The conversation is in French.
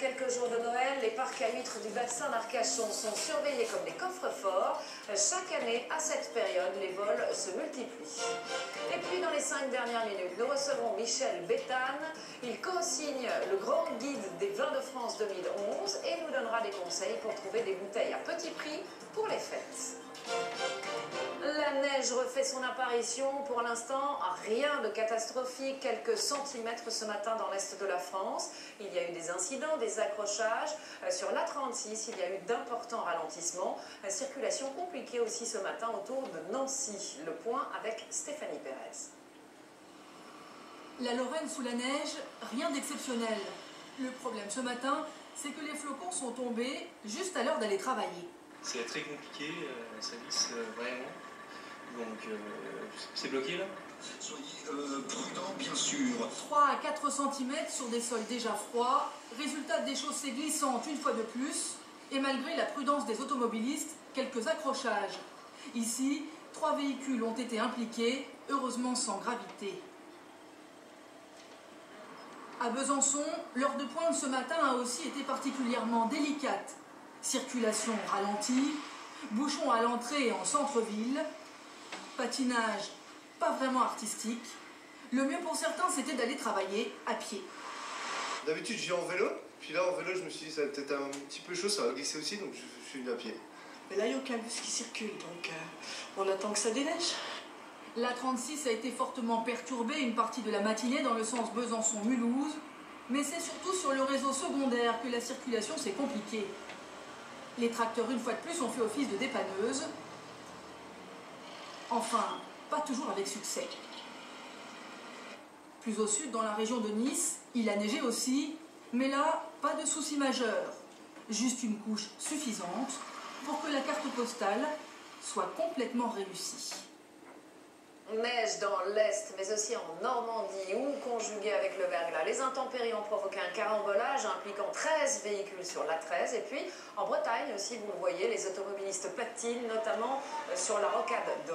quelques jours de Noël, les parcs à huîtres du bassin d'Arcachon sont surveillés comme des coffres-forts. Chaque année, à cette période, les vols se multiplient. Et puis, dans les 5 dernières minutes, nous recevons Michel Béthane. Il co-signe le grand guide des vins de France 2011 et nous donnera des conseils pour trouver des bouteilles à petit prix pour les fêtes. La neige refait son apparition. Pour l'instant, rien de catastrophique. Quelques centimètres ce matin dans l'est de la France. Il y a eu des incidents, des accrochages. Sur l'A36, il y a eu d'importants ralentissements. Circulation compliquée aussi ce matin autour de Nancy. Le point avec Stéphanie Pérez. La Lorraine sous la neige, rien d'exceptionnel. Le problème ce matin, c'est que les flocons sont tombés juste à l'heure d'aller travailler. C'est très compliqué, ça glisse vraiment. Donc c'est bloqué là. Soyez prudents bien sûr. 3 à 4 cm sur des sols déjà froids, résultat des chaussées glissantes une fois de plus, et malgré la prudence des automobilistes, quelques accrochages. Ici, 3 véhicules ont été impliqués, heureusement sans gravité. À Besançon, l'heure de pointe ce matin a aussi été particulièrement délicate. Circulation ralentie, bouchons à l'entrée et en centre-ville, patinage pas vraiment artistique. Le mieux pour certains, c'était d'aller travailler à pied. D'habitude, je viens en vélo, puis là en vélo, je me suis dit ça va peut-être un petit peu chaud, ça va glisser aussi, donc je suis venu à pied. Mais là, il n'y a aucun bus qui circule, donc on attend que ça déneige. L'A36 a été fortement perturbée une partie de la matinée dans le sens Besançon-Mulhouse, mais c'est surtout sur le réseau secondaire que la circulation s'est compliquée. Les tracteurs, une fois de plus, ont fait office de dépanneuse. Enfin, pas toujours avec succès. Plus au sud, dans la région de Nice, il a neigé aussi, mais là, pas de souci majeur. Juste une couche suffisante pour que la carte postale soit complètement réussie. Neige dans l'Est, mais aussi en Normandie, où conjuguée avec le verglas. Les intempéries ont provoqué un carambolage impliquant 13 véhicules sur l'A13. Et puis, en Bretagne aussi, vous le voyez, les automobilistes patinent, notamment sur la rocade de